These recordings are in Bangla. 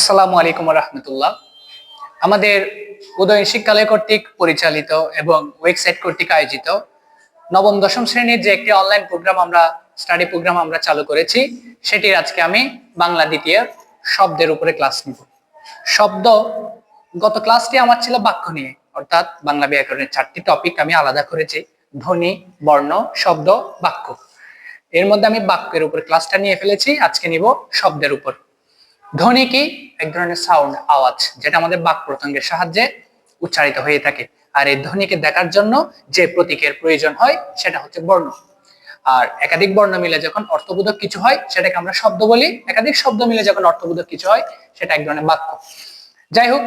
আসসালামু আলাইকুম রহমতুল্লাহ। আমাদের উদয় শিক্ষালয় কর্তৃক পরিচালিত এবং ওয়েবসাইট কর্তৃক আয়োজিত নবম দশম শ্রেণীর যে একটি অনলাইন স্টাডি প্রোগ্রাম আমরা চালু করেছি, সেটির আজকে আমি বাংলা দ্বিতীয় শব্দের উপরে ক্লাস নিব। শব্দ, গত ক্লাসটি আমার ছিল বাক্য নিয়ে, অর্থাৎ বাংলা ব্যাকরণের 4টি টপিক আমি আলাদা করেছি: ধ্বনি, বর্ণ, শব্দ, বাক্য। এর মধ্যে আমি বাক্যের উপর ক্লাসটা নিয়ে ফেলেছি, আজকে নিব শব্দের উপর। ধ্বনি কি? এক ধরনের সাউন্ড, আওয়াজ, যেটা আমাদের বাক প্রত্যঙ্গের সাহায্যে উচ্চারিত হয়ে থাকে। আর এই ধ্বনিকে দেখার জন্য যে প্রতীকের প্রয়োজন হয় সেটা হচ্ছে বর্ণ। আর একাধিক বর্ণ মিলে যখন অর্থবোধক কিছু হয় সেটাকে আমরা শব্দ বলি। একাধিক শব্দ মিলে যখন অর্থবোধক কিছু হয় সেটা এক ধরনের বাক্য। যাই হোক,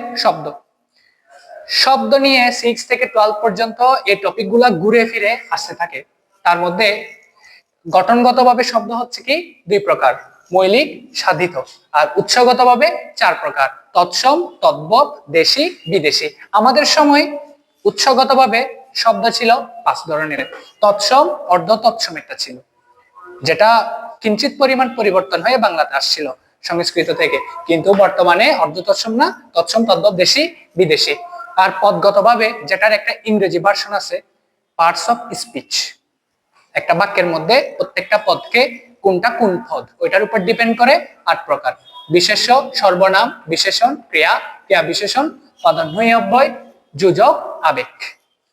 শব্দ নিয়ে 6 থেকে 12 পর্যন্ত এই টপিকগুলা ঘুরে ফিরে আসতে থাকে। তার মধ্যে গঠনগতভাবে শব্দ হচ্ছে কি 2 প্রকার: মৌলিক, সাধিত। আর উৎসগতভাবে 4 প্রকার: তৎসম, তদ্ভব, দেশি, বিদেশি। আমাদের সময় উৎসগতভাবে শব্দ ছিল 5 ধরনের। তৎসম, অর্ধ তৎসম একটা ছিল, যেটা কিঞ্চিত পরিমাণ পরিবর্তন হয়ে বাংলাতে আসছিল সংস্কৃত থেকে, কিন্তু বর্তমানে অর্ধ তৎসম না, তৎসম, তদ্ভব, দেশি, বিদেশি। আর পদগতভাবে যেটার একটা ইংরেজি ভার্সন আছে, পার্টস অফ স্পিচ। একটা বাক্যের মধ্যে প্রত্যেকটা পদকে কোনটা কোন পদ, ওইটার উপর ডিপেন্ড করে 8 প্রকার: বিশেষ্য, সর্বনাম, বিশেষণ, ক্রিয়া, ক্রিয়া বিশেষণ, পদান্বয়ী অব্যয়, যোজক, আবেগ,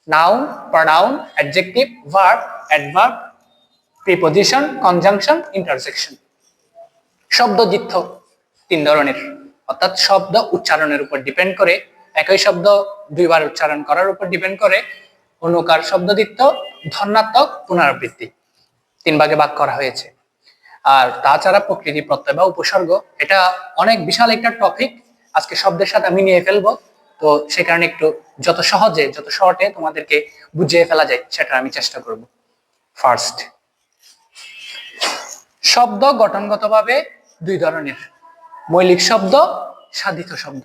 noun, pronoun, adjective, verb, adverb, preposition, conjunction, interjection. শব্দজিত্য 3 ধরনের, অর্থাৎ শব্দ উচ্চারণের উপর ডিপেন্ড করে, একই শব্দ 2 বার উচ্চারণ করার উপর ডিপেন্ড করে। অনুকার, শব্দদ্বিত্ব, ধন্যাত্মক, পুনরাবৃত্তি। 3 ভাগে ভাগ করা হয়েছে। আর তাছাড়া প্রকৃতি, প্রত্যয় বা উপসর্গ, এটা অনেক বিশাল একটা টপিক। আজকে শব্দের সাথে আমি নিয়ে ফেলবো, তো সে কারণে একটু যত সহজে, যত শর্টে তোমাদেরকে বুঝিয়ে ফেলা যায় সেটা আমি চেষ্টা করব। ফার্স্ট, শব্দ গঠনগতভাবে 2 ধরনের: মৌলিক শব্দ, সাধিত শব্দ।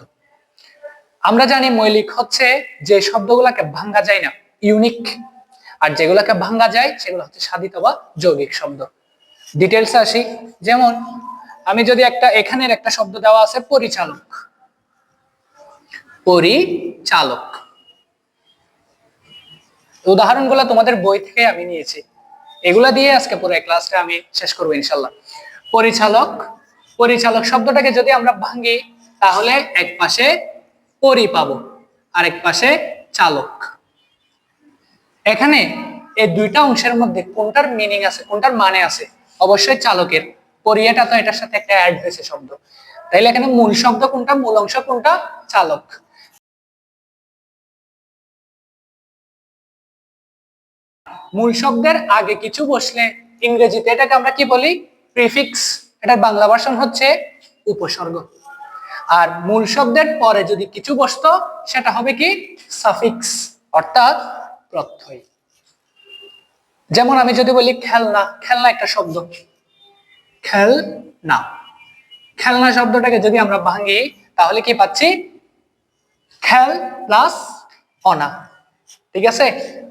আমরা জানি মৌলিক হচ্ছে যে শব্দগুলোকে ভাঙা যায় না, ইউনিক। আর যেগুলোকে ভাঙা যায় সেগুলো হচ্ছে সাধিত বা যৌগিক শব্দ। ডিটেলস আসি। যেমন আমি যদি এখানের একটা শব্দ দেওয়া আছে পরিচালক, পরিচালক। উদাহরণগুলো তোমাদের বই থেকে আমি নিয়েছি, এগুলা দিয়ে আজকে পুরো ক্লাসটা আমি শেষ করবো ইনশাল্লাহ। পরিচালক শব্দটাকে যদি আমরা ভাঙি, তাহলে এক পাশে পরি পাবো, আরেক পাশে চালক। এখানে এই 2টা অংশের মধ্যে কোনটার মিনিং আছে, কোনটার মানে আছে? অবশ্যই চালকের। পরিয়াটা তো এটার সাথে একটা অ্যাড হয়েছে শব্দ, তাইলে এখানে মূল শব্দ কোনটা, মূল অংশ কোনটা? চালক। মূল শব্দের আগে কিছু বসলে ইংরেজিতে এটাকে আমরা কি বলি? প্রিফিক্স। এটার বাংলা ভার্সন হচ্ছে উপসর্গ। আর মূল শব্দের পরে যদি কিছু বসতো সেটা হবে কি? সাফিক্স, অর্থাৎ প্রত্যয়। যেমন আমি যদি বলি খেলনা, খেলনা একটা শব্দ, খেলনা। খেলনা শব্দটাকে যদি আমরা ভাঙি, তাহলে কি পাচ্ছি? খেল প্লাস অনা, ঠিক আছে?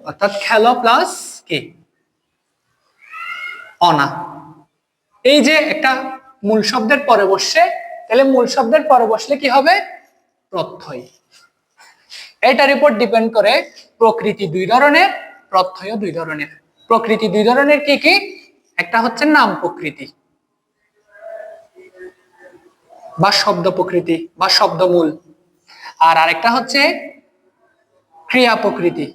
অর্থাৎ খেলো প্লাস কি? অনা। এই যে একটা মূল শব্দের পরে বসছে, তাহলে মূল শব্দের পরে বসলে কি হবে? প্রত্যয়। এটার উপর ডিপেন্ড করে প্রকৃতি 2 ধরনের, প্রত্যয় 2 ধরনের। প্রকৃতি 2 ধরনের কি কি? একটা হচ্ছে নাম প্রকৃতি বা শব্দ প্রকৃতি বা শব্দমূল, আর আরেকটা হচ্ছে ক্রিয়া প্রকৃতি,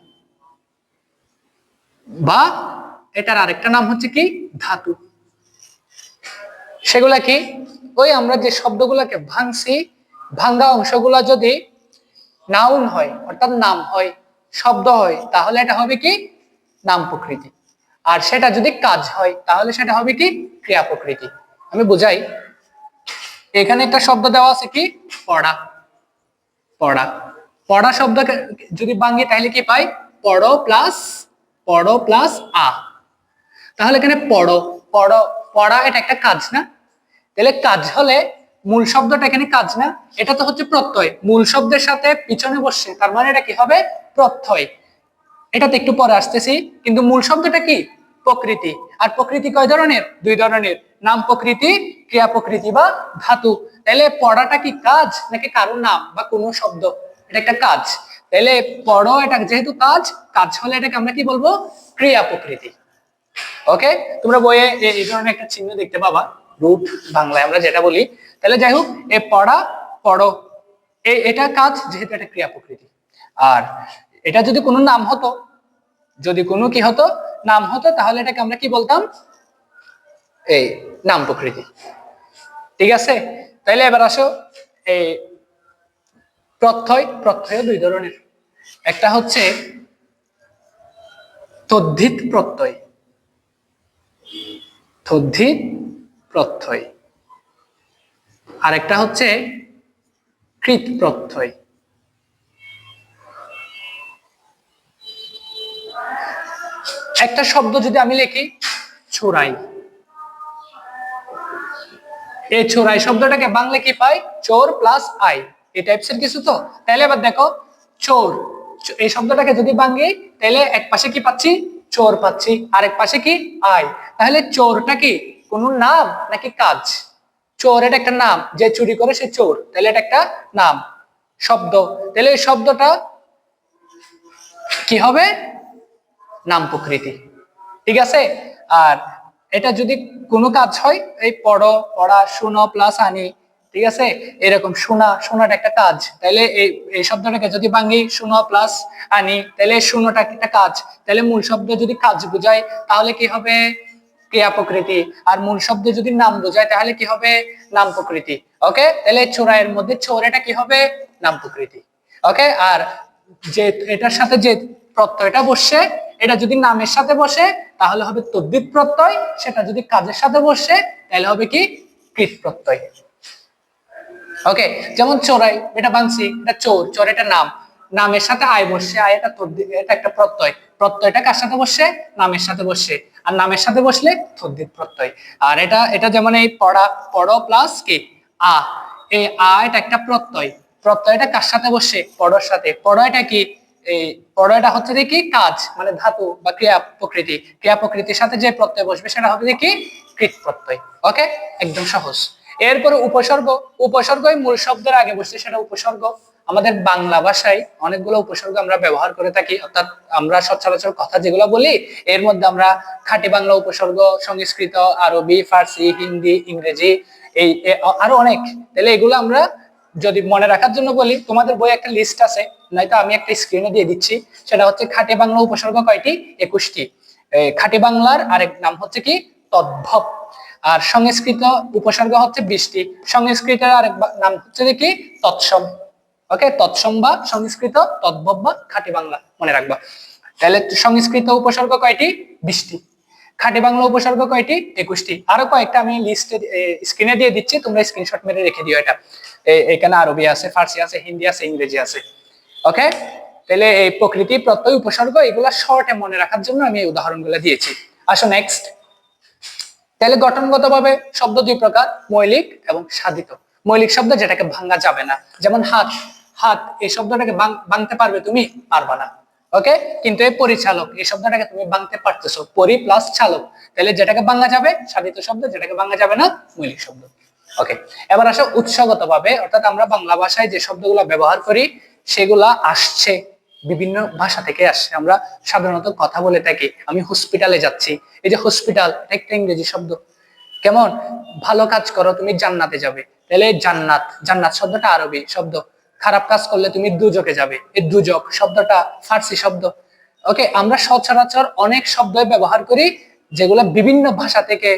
বা এটার আরেকটা নাম হচ্ছে কি? ধাতু। সেগুলা কি? ওই আমরা যে শব্দগুলোকে ভাঙছি, ভাঙ্গা অংশগুলা যদি নাউন হয়, অর্থাৎ নাম হয়, শব্দ হয়, তাহলে এটা হবে কি? নাম প্রকৃতি। আর সেটা যদি কাজ হয়, তাহলে সেটা হবে কি? ক্রিয়া প্রকৃতি। আমি বুঝাই। এখানে একটা শব্দ দেওয়া আছে কি? পড়া। পড়া, পড়া শব্দকে যদি ভাঙি তাহলে কি পাই? পড়ো প্লাস আ। তাহলে এখানে পড়ো, পড়া এটা একটা কাজ না? তাহলে কাজ হলে মূল শব্দটা এখানে কাজ না, এটা তো হচ্ছে প্রত্যয়। মূল শব্দের সাথে পিছনে বসছে, তার মানে এটা কি হবে? প্রত্যয়। এটাতে একটু পরে আসতেছি, কিন্তু মূল শব্দটা কি? প্রকৃতি। আর প্রকৃতি কয় ধরনের? 2 ধরনের: নাম প্রকৃতি, ক্রিয়া প্রকৃতি বা ধাতু। তাহলে পড়াটা কি কাজ নাকি কারো নাম বা কোনো শব্দ? এটা একটা কাজ। তাহলে পড়ো এটা যেহেতু কাজ, কাজ হলে এটাকে আমরা কি বলবো? ক্রিয়া প্রকৃতি। ওকে, তোমরা বইয়ে এই ধরনের একটা চিহ্ন দেখতে পাবা, রুট বাংলায় আমরা যেটা বলি। তাহলে যাই হোক, এ পড়া, পড়ো, এটা কাজ, যেহেতু এটা ক্রিয়া প্রকৃতি। আর এটা যদি কোনো নাম হতো, যদি কোনো কি হতো, নাম হতো, তাহলে এটাকে আমরা কি বলতাম? এই নাম প্রকৃতি। ঠিক আছে, তাইলে এবার আসো, এই প্রত্যয়, প্রত্যয় দুই ধরনের। একটা হচ্ছে তদ্ধিত প্রত্যয়, তদ্ধিত প্রত্যয়, আরেকটা হচ্ছে কৃত প্রত্যয়। একটা শব্দ যদি আমি লিখি চোরাই, এই চোরাই শব্দটাকে বাংলা কি পাই? চোর প্লাস আই, এই টাইপসের কিছু তো। তাহলে এবার দেখো, চোর, এই শব্দটাকে যদি ভাঙি, তাহলে এক পাশে কি পাচ্ছি? চোর পাচ্ছি, আরেক পাশে কি? আই। তাহলে চোরটা কি কোনো নাম নাকি কাজ? চোর এটা একটা নাম, যে চুরি করে সে চোর, তাহলে এটা একটা নাম, শব্দ। তাহলে এই শব্দটা কি হবে? নাম প্রকৃতি। ঠিক আছে। আর এটা যদি কোনো কাজ হয়, এই পড়ো, পড়া, শুনো প্লাস আনি, ঠিক আছে, এরকম শোনা, শোনাটা একটা কাজ। তাহলে এই শব্দটাকে যদি ভাঙি, শুনো প্লাস আনি, তাহলে শুনোটা একটা কাজ। তাহলে মূল শব্দ যদি কাজ বোঝায়, তাহলে কি হবে? ক্রিয়া প্রকৃতি। আর মূল শব্দ যদি নাম বোঝায়, তাহলে কি হবে? নাম প্রকৃতি। ওকে, তাহলে চোরাইয়ের মধ্যে চোর এটা কি হবে? নাম প্রকৃতি। ওকে, আর যে এটার সাথে যে প্রত্যয়টা বসে, এটা যদি নামের সাথে বসে তাহলে হবে তদ্ধিত প্রত্যয়, সেটা যদি কাজের সাথে বসে তাহলে হবে কি? কৃত প্রত্যয়। ওকে, যেমন চোরাই, এটা বাংসি, এটা চোর, চোর এটা নাম, নামের সাথে আয় বসে, আয় এটা তদ্ধিত, এটা একটা প্রত্যয়, প্রত্যয়টা কার সাথে বসে? নামের সাথে বসে, আর নামের সাথে বসলে তদ্ধিত প্রত্যয়। আর এটা এটা যেমন এই পড়া, পড়ো প্লাস কি? আ, এই আ এটা একটা প্রত্যয়, প্রত্যয়টা কার সাথে বসে? পড়োর সাথে। পড়ো এটা কি? এই পড়ো এটা হচ্ছে কি? কাজ, মানে ধাতু বা ক্রিয়া প্রকৃতি। ক্রিয়া প্রকৃতির সাথে যে প্রত্যয় বসবে সেটা হবে কি? কৃত প্রত্যয়। ওকে, একদম সহজ। এরপরে উপসর্গ, উপসর্গ মূল শব্দের আগে বসছে, সেটা উপসর্গ। আমাদের বাংলা ভাষায় অনেকগুলো উপসর্গ আমরা ব্যবহার করে থাকি, অর্থাৎ আমরা সচরাচর কথা যেগুলো বলি, এর মধ্যে আমরা খাঁটি বাংলা উপসর্গ, সংস্কৃত, আরবি, ফার্সি, হিন্দি, ইংরেজি, এই আরো অনেক। তাহলে এগুলো আমরা যদি মনে রাখার জন্য বলি, তোমাদের বই একটা লিস্ট আছে, নয়তো আমি একটা স্ক্রিনে দিয়ে দিচ্ছি। সেটা হচ্ছে খাঁটি বাংলা উপসর্গ কয়টি? 21টি। খাঁটি বাংলার আরেক নাম হচ্ছে কি? তদ্ভব। আর সংস্কৃত উপসর্গ হচ্ছে 20টি। সংস্কৃতের আরেক নাম হচ্ছে কি? তৎসম। ওকে, তৎসম বা সংস্কৃত, তদ্ভব বা খাঁটি বাংলা, মনে রাখবা। তাহলে সংস্কৃত উপসর্গ কয়টি? 20টি। খাঁটি বাংলা উপসর্গ কয়টি? 21টি। আরো কয়েকটা আমি লিস্টে স্ক্রিনে দিয়ে দিচ্ছি, তোমরা স্ক্রিনশট মেরে রেখে দিও। এটা এখানে আরবি আছে, ফার্সি আছে, হিন্দি আছে, ইংরেজি আছে। ওকে, তাহলে এই প্রকৃতি, প্রত্যয়, উপসর্গ, এগুলা শর্টে মনে রাখার জন্য আমি এই উদাহরণগুলো দিয়েছি। আসো নেক্সট। তাহলে গঠনগতভাবে শব্দ দুই প্রকার, মৌলিক এবং সাধিত। মৌলিক শব্দ যেটাকে ভাঙা যাবে না, যেমন হাত, হাত এই শব্দটাকে ভাঙতে পারবে তুমি? পারবা না। ওকে, কিন্তু এই পরিচালক, এই শব্দটাকে তুমি ভাঙতে পারতেছো, পরি প্লাস চালক। তাহলে যেটাকে ভাঙা যাবে সাধিত শব্দ, যেটাকে ভাঙা যাবে না মৌলিক শব্দ। ওকে, এবার আসো উৎসগত ভাবে, অর্থাৎ আমরা বাংলা ভাষায় যে শব্দগুলো ব্যবহার করি সেগুলা আসছে বিভিন্ন ভাষা থেকে আসছে। আমরা সাধারণত কথা বলে থাকি, আমি হসপিটালে যাচ্ছি, এই যে হসপিটাল, এটা একটা ইংরেজি শব্দ। কেমন? ভালো কাজ করো তুমি জান্নাতে যাবে, তাহলে জান্নাত, জান্নাত শব্দটা আরবি শব্দ। খারাপ কাজ করলে তুমি দুজকে যাবে, এই দুজক শব্দটা ফার্সি শব্দ। ওকে, আমরা সচরাচর অনেক শব্দ ব্যবহার করি যেগুলো বিভিন্ন ভাষা থেকে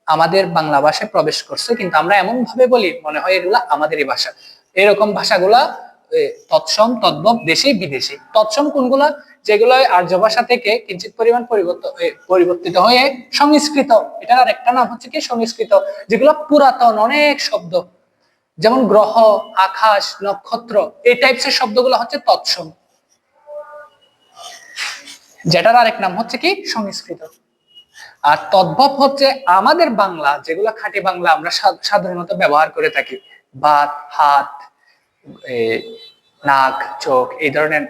আমাদের বাংলা ভাষায় প্রবেশ করছে, কিন্তু আমরা এমন ভাবে বলি মনে হয় এগুলা আমাদেরই ভাষা। এরকম ভাষাগুলা তৎসম, তদ্ভব, দেশি, বিদেশি। তৎসম কোনগুলা? যেগুলো আর্য ভাষা থেকে কিঞ্চিত পরিমাণ পরিবর্তিত হয়ে সংস্কৃত, এটার আরেকটা নাম হচ্ছে কি? সংস্কৃত। যেগুলো পুরাতন অনেক শব্দ, যেমন গ্রহ, আকাশ, নক্ষত্র, এই টাইপসের শব্দগুলো হচ্ছে তৎসম, যেটার আরেক নাম হচ্ছে কি? সংস্কৃত। আর তদ্ভব হচ্ছে আমাদের বাংলা, যেগুলো খাঁটি বাংলা আমরা সাধারণত ব্যবহার করে থাকি, বাত, হাত, নাক, চোখ, এই ধরনের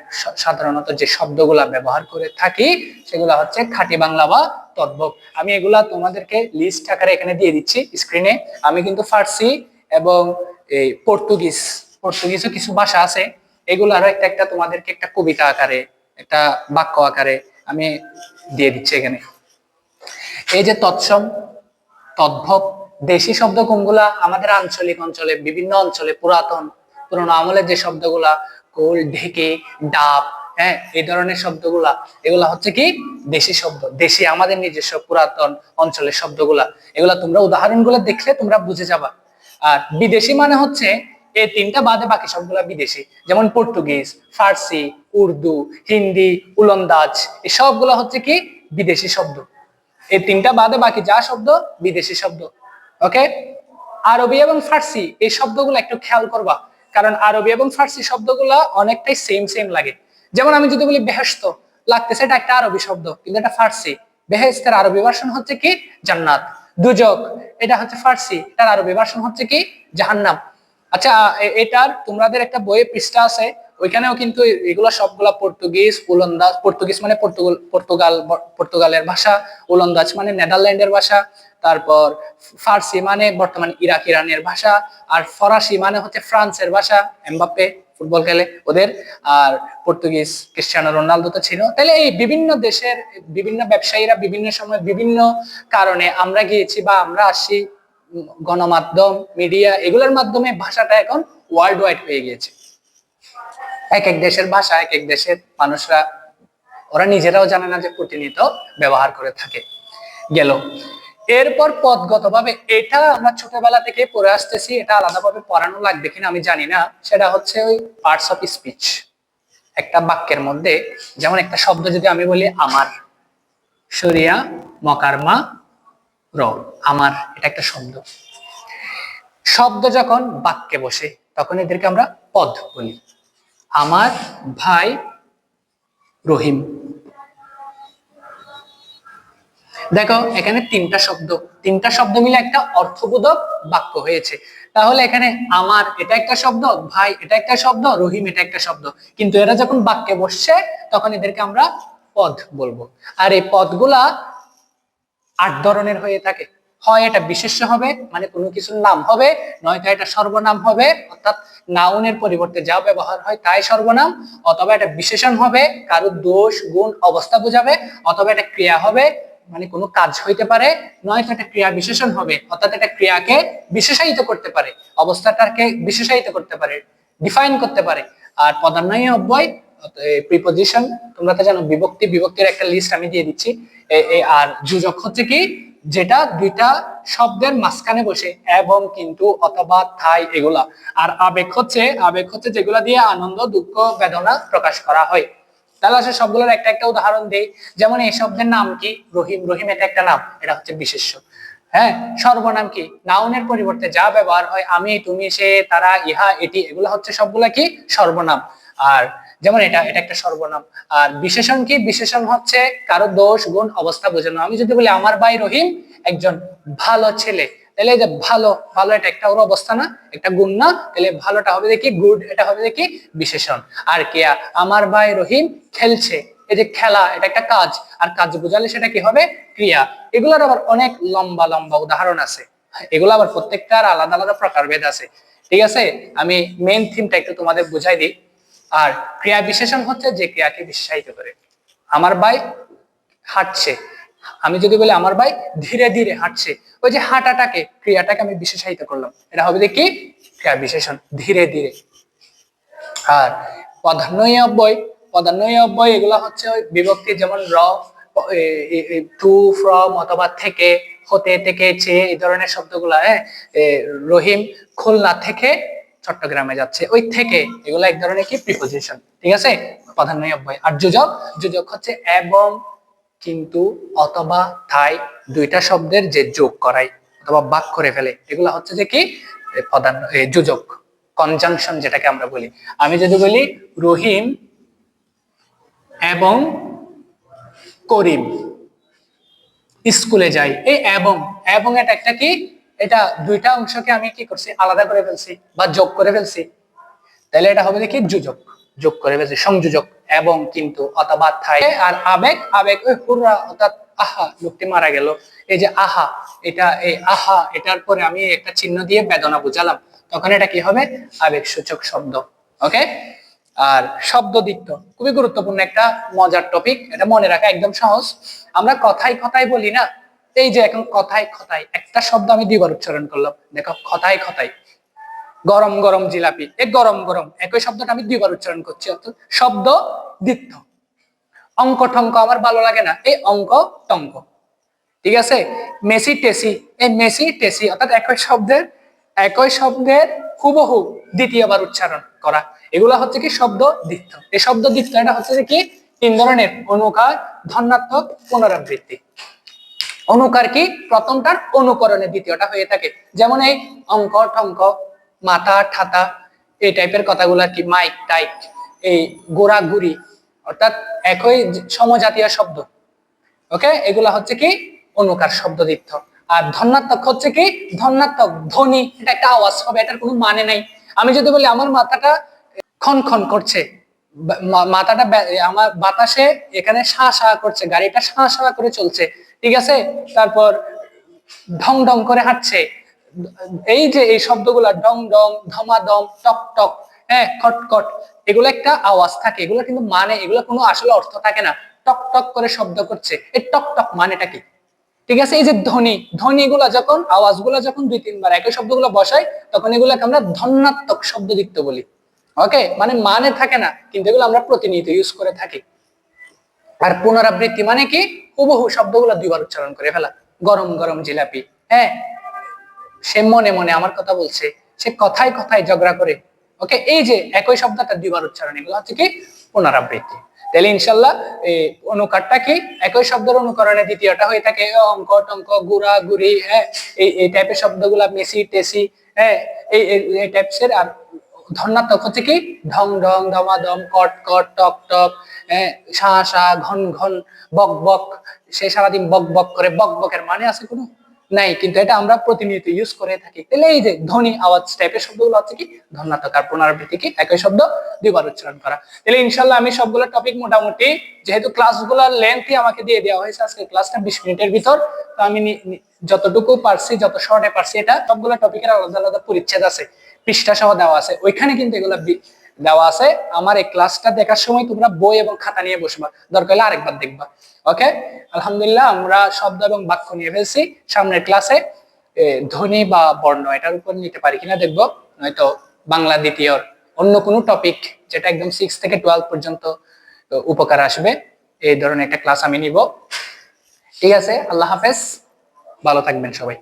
সাধারণত যে শব্দগুলা ব্যবহার করে থাকি সেগুলো হচ্ছে খাঁটি বাংলা বা তদ্ভব। আমি এগুলা তোমাদেরকে লিস্ট আকারে এখানে দিয়ে দিচ্ছি স্ক্রিনে। আমি কিন্তু ফার্সি এবং এই পর্তুগিজও কিছু ভাষা আছে, এগুলারও একটা একটা তোমাদেরকে একটা কবিতা আকারে, একটা বাক্য আকারে আমি দিয়ে দিচ্ছি এখানে। এই যে তৎসম, তদ্ভব, দেশি শব্দ কোনগুলা? আমাদের আঞ্চলিক অঞ্চলে, বিভিন্ন অঞ্চলে পুরোনো আমলের যে শব্দগুলা, কোল, ঢেকে, ডাব, হ্যাঁ, এই ধরনের শব্দগুলা, এগুলা হচ্ছে কি দেশি শব্দ, দেশি আমাদের নিজস্ব পুরাতন অঞ্চলের শব্দগুলা। এগুলা তোমরা উদাহরণগুলো দেখলে তোমরা বুঝে যাবা। আর বিদেশি মানে হচ্ছে এই তিনটা বাদে বাকি সবগুলা বিদেশি, যেমন পর্তুগিজ, ফার্সি, উর্দু, হিন্দি, উলন্দাজ, এই সবগুলা হচ্ছে কি বিদেশি শব্দ। এই তিনটা বাদে বাকি যা শব্দ বিদেশি শব্দ। ওকে, আরবি এবং ফার্সি এই শব্দগুলো একটু খেয়াল করবা, কারণ আরবি এবং ফার্সি শব্দগুলো অনেকটাই সেম সেম লাগে। যেমন আমি যদি বলি বেহেশত, লাগতেছে এটা একটা আরবি শব্দ, কিন্তু এটা ফার্সি। বেহেশতের আরবি ভার্সন হচ্ছে কি জান্নাত। দুজক, এটা হচ্ছে ফার্সি, এটার আরবি ভার্সন হচ্ছে কি জাহান্নাম। আচ্ছা, এটার তোমাদের একটা বইয়ে পৃষ্ঠা আছে, ওইখানেও কিন্তু এগুলো সবগুলা পর্তুগিজ, ওলন্দাজ, পর্তুগিজ মানে পর্তুগালের ভাষা, ওলন্দাজ মানে নেদারল্যান্ডের ভাষা, তারপর ফার্সি মানে বর্তমান ইরাক ইরানের ভাষা, আর ফরাসি মানে হচ্ছে ফ্রান্সের ভাষা, এমবাপ্পে ফুটবল খেলে ওদের, আর পর্তুগিজ ক্রিস্টিয়ানো রোনালদো তো ছিল। তাহলে এই বিভিন্ন দেশের বিভিন্ন ব্যবসায়ীরা বিভিন্ন সময় বিভিন্ন কারণে আমরা গিয়েছি বা আমরা আসছি, গণমাধ্যম, মিডিয়া, এগুলোর মাধ্যমে ভাষাটা এখন ওয়ার্ল্ড ওয়াইড হয়ে গিয়েছে। এক এক দেশের ভাষা এক এক দেশের মানুষরা, ওরা নিজেরাও জানে না যে প্রতিনিয়ত ব্যবহার করে থাকে। গেল। এরপর পদগতভাবে, এটা আমরা ছোটবেলা থেকে পড়ে আসতেছি, এটা আলাদাভাবে পড়ানো লাগবে কিনা আমি জানি না, সেটা হচ্ছে ওই পার্টস অফ স্পিচ। একটা বাক্যের মধ্যে, যেমন একটা শব্দ যদি আমি বলি আমার, সরিয়া মকারমা র, আমার, এটা একটা শব্দ। শব্দ যখন বাক্যে বসে তখন এদেরকে আমরা পদ বলি। আমার ভাই রহিম। দেখো এখানে তিনটা শব্দ মিলে একটা অর্থবোধক বাক্য হয়েছে। তাহলে এখানে আমার এটা একটা শব্দ, ভাই এটা একটা শব্দ, রহিম এটা একটা শব্দ, কিন্তু এরা যখন বাক্যে বসছে তখন এদেরকে আমরা পদ বলবো। আর এই পদগুলা 8 ধরনের হয়ে থাকে। হয় এটা বিশেষ্য হবে, মানে কোনো কিছুর নাম হবে, নয়তো এটা সর্বনাম হবে, অর্থাৎ নাউনের পরিবর্তে যা ব্যবহার হয় তাই সর্বনাম, অথবা এটা বিশেষণ হবে, কারো দোষ গুণ অবস্থা বোঝাবে, অথবা এটা ক্রিয়া হবে, মানে কোনো কাজ হইতে পারে, নয়তো এটা ক্রিয়া বিশেষণ হবে, অর্থাৎ এটা ক্রিয়াকে বিশেষায়িত করতে পারে, অবস্থাটাকে বিশেষায়িত করতে পারে, ডিফাইন করতে পারে। আর পদান্বয়ী অব্যয়, প্রিপজিশন, তোমরা তো জানো বিভক্তির একটা লিস্ট আমি দিয়ে দিচ্ছি। আর যোজক হচ্ছে কি, যেটা দুইটা শব্দের মাঝখানে বসে, এবং, কিন্তু, অথবা, তাই, এগুলা। আর আবেগ হচ্ছে যেগুলা দিয়ে আনন্দ, দুঃখ, বেদনা প্রকাশ করা হয়। তাহলে আসলে সবগুলোর একটা একটা উদাহরণ দেই। যেমন এই শব্দের নাম কি, রহিম এটা একটা নাম, এটা হচ্ছে বিশেষ্য। হ্যাঁ, সর্বনাম কি, নাউনের পরিবর্তে যা ব্যবহার হয়, আমি, তুমি, সে, তারা, ইহা, এটি, এগুলো হচ্ছে সবগুলা কি সর্বনাম। আর যেমন এটা একটা সর্বনাম। আর বিশেষণ কি, বিশেষণ হচ্ছে কারো দোষ গুণ অবস্থা বোঝানো। আমি যদি বলি আমার ভাই রহিম একজন ভালো ছেলে, তাহলে যে ভালো এটা একটা ওর অবস্থা না, একটা গুণ না, তাহলে ভালোটা হবে দেখি গুড, এটা হবে দেখি বিশেষণ। আর কেয়া, আমার ভাই রহিম খেলছে, এই যে খেলা এটা একটা কাজ, আর কাজ বোঝালে সেটা কি হবে ক্রিয়া। এগুলোর আবার অনেক লম্বা লম্বা উদাহরণ আছে, এগুলো আবার প্রত্যেকটার আলাদা আলাদা প্রকারভেদ আছে। ঠিক আছে, আমি মেইন থিমটা একটু তোমাদের বুঝাই দিই। আর ক্রিয়া বিশেষণ হচ্ছে যে ক্রিয়াকে বিশেষায়িত করে। আমার ভাই হাঁটছে, আমি যদি বলি আমার ভাই ধীরে ধীরে হাঁটছে, ওই যে হাঁটাটাকে, ক্রিয়াটাকে আমি বিশেষায়িত করলাম, এটা হবে দেখি ক্রিয়া বিশেষণ, ধীরে ধীরে। আর পদান্বয়ী অব্যয় এগুলো হচ্ছে ওই বিভক্তি, যেমন র, টু, ফ্রম, অথবা থেকে, হতে, থেকে, চেয়ে, এই ধরনের শব্দগুলা। রহিম খুলনা থেকে চট্টগ্রামে যাচ্ছে, ওই থেকে, এগুলো এক ধরনের কি প্রিপোজিশন। ঠিক আছে, প্রাধান্যই অব্যয়। আর যোজক হচ্ছে এবং, কিন্তু, অথবা, তাই, দুইটা শব্দের যে যোগ করাই অথবা বাক করে ফেলে, এগুলো হচ্ছে যে কি প্রাধান্য, যোজক, কনজাংশন যেটাকে আমরা বলি। আমি যদি বলি রহিম এবং করিম স্কুলে যাই, এই এবং এটা একটা কি, এটা দুইটা অংশকে আমি কি করছি আলাদা করে ফেলছি বা যোগ করে ফেলছি, তাহলে এটা হবে দেখি যোজক, যোগ করে ফেলছি, সংযোজক। এবং কিন্তু অথবা থাই। আর আবেগ, আবেগ ওই হুররা অর্থাৎ আহা, লোকটি মারা গেল, এই যে আহা, এটা এই আহা এটার পরে আমি একটা চিহ্ন দিয়ে বেদনা বুঝালাম, তখন এটা কি হবে? আবেগ সূচক শব্দ। ওকে। আর শব্দ দ্বিত্ব খুবই গুরুত্বপূর্ণ একটা মজার টপিক, এটা মনে রাখা একদম সহজ। আমরা কথায় কথায় বলি না, এই যে এখন কথায় কথায় একটা শব্দ আমি দুইবার উচ্চারণ করলাম, দেখো কথায় কথায়। গরম গরম জিলাপি, এই গরম গরম একই শব্দটা আমি দুইবার উচ্চারণ করছি, অর্থাৎ শব্দ দ্বিত্ব। অঙ্ক টঙ্ক আমার ভালো লাগে না, এই অঙ্ক টঙ্ক। ঠিক আছে। মেসি টেসি, এই মেসি টেসি, অর্থাৎ একই শব্দের হুবহু দ্বিতীয়বার উচ্চারণ করা, এগুলা হচ্ছে কি শব্দ দ্বিত্ব। এই শব্দ দ্বিত্ব এটা হচ্ছে কি তিন ধরনের: অনুকার, ধন্যাত্মক, পুনরাবৃত্তি। অনুকার কি? প্রথমটার অনুকরণে দ্বিতীয়টা হয়ে থাকে, যেমন এই অঙ্ক টঙ্ক, মাথা ঠাতা, এই টাইপের কথাগুলা কি, মাইক টাইক, এই গোড়া গুড়ি, অর্থাৎ একই সমজাতীয় শব্দ। ওকে, এগুলা হচ্ছে কি অনুকার শব্দ দ্বিত্ব। আর ধন্যাত্মক হচ্ছে কি ধন্যাত্মক ধ্বনি, এটা একটা আওয়াজ হবে, এটার কোনো মানে নাই। আমি যদি বলি আমার মাথাটা খন খন করছে, মাথাটা আমার বাতাসে এখানে শা শা করছে, গাড়িটা শা শা করে চলছে, ঠিক আছে, তারপর ঢং ঢং করে হাঁটছে, এই যে এই শব্দগুলা ডং ডং, ধমাধম, টক টক, হ্যাঁ, খটখট, এগুলো একটা আওয়াজ থাকে, এগুলো কিন্তু মানে, এগুলো কোনো আসলে অর্থ থাকে না। টক টক করে শব্দ করছে, এই টক টক মানেটা কি? ঠিক আছে। এই যে ধ্বনি, ধ্বনিগুলা যখন, আওয়াজগুলা যখন দুই তিনবার একই শব্দগুলো বসাই, তখন এগুলাকে আমরা ধন্যাত্মক শব্দযুক্ত বলি। ওকে, মানে থাকে না, কিন্তু এগুলো আমরা প্রতিনিয়ত ইউজ করে থাকি। আর পুনরাবৃত্তি মানে কি? হুবহু শব্দগুলো দুইবার উচ্চারণ করে ফেলা। গরম গরম জিলাপি, হ্যাঁ, সে মনে মনে আমার কথা বলছে, সে কথায় কথায় ঝগড়া করে। ওকে, এই যে একই শব্দটা দুইবার উচ্চারণ, এগুলো হচ্ছে কি পুনরাবৃত্তি। তাহলে ইনশাল্লাহ এই অনুকারটা কি? একই শব্দের অনুকরণে দ্বিতীয়টা হয়ে থাকে অঙ্ক টঙ্ক, গুড়া গুড়ি, হ্যাঁ, এই টাইপের শব্দগুলা, মেসি টেসি, হ্যাঁ, এই টাইপসের। আর ধন্যাত্মক হচ্ছে কি ঢং ঢং, ধমাধম, কট কট, টক টক, হ্যাঁ, শা শা, ঘন ঘন, বক বক, সে সারাদিন বক বক করে। বক বকের মানে আছে কোনো? নাই, কিন্তু এটা আমরা প্রতিনিয়ত ইউজ করে থাকি। তাহলে এই যে ধ্বনি আওয়াজ টাইপের শব্দগুলো হচ্ছে কি ধন্যাত্মক। আর পুনরাবৃত্তি কি? একই শব্দ দুইবার উচ্চারণ করা। তাহলে ইনশাল্লাহ আমি সবগুলো টপিক মোটামুটি, যেহেতু ক্লাসগুলোর লেন্থই আমাকে দিয়ে দেওয়া হয়েছে, আজকে ক্লাসটা 20 মিনিটের ভিতর, তো আমি যতটুকু পারছি, যত শর্টে পারছি, এটা সবগুলো টপিকের আলাদা আলাদা পরিচ্ছেদ আছে, পৃষ্ঠা সহ দেওয়া আছে, ওইখানে কিন্তু এগুলো দেওয়া আছে। আমার এই ক্লাসটা দেখার সময় তোমরা বই এবং খাতা নিয়ে বসবা, দরকার হলে আরেকবার দেখবা। ওকে, আলহামদুলিল্লাহ আমরা শব্দ এবং বাক্য নিয়ে ফেলছি। সামনের ক্লাসে ধ্বনি বা বর্ণ এটার উপর নিতে পারি কিনা দেখবো, নয়তো বাংলা দ্বিতীয় অন্য কোনো টপিক যেটা একদম 6 থেকে 12 পর্যন্ত উপকার আসবে, এই ধরনের একটা ক্লাস আমি নিব। ঠিক আছে, আল্লাহ হাফেজ, ভালো থাকবেন সবাই।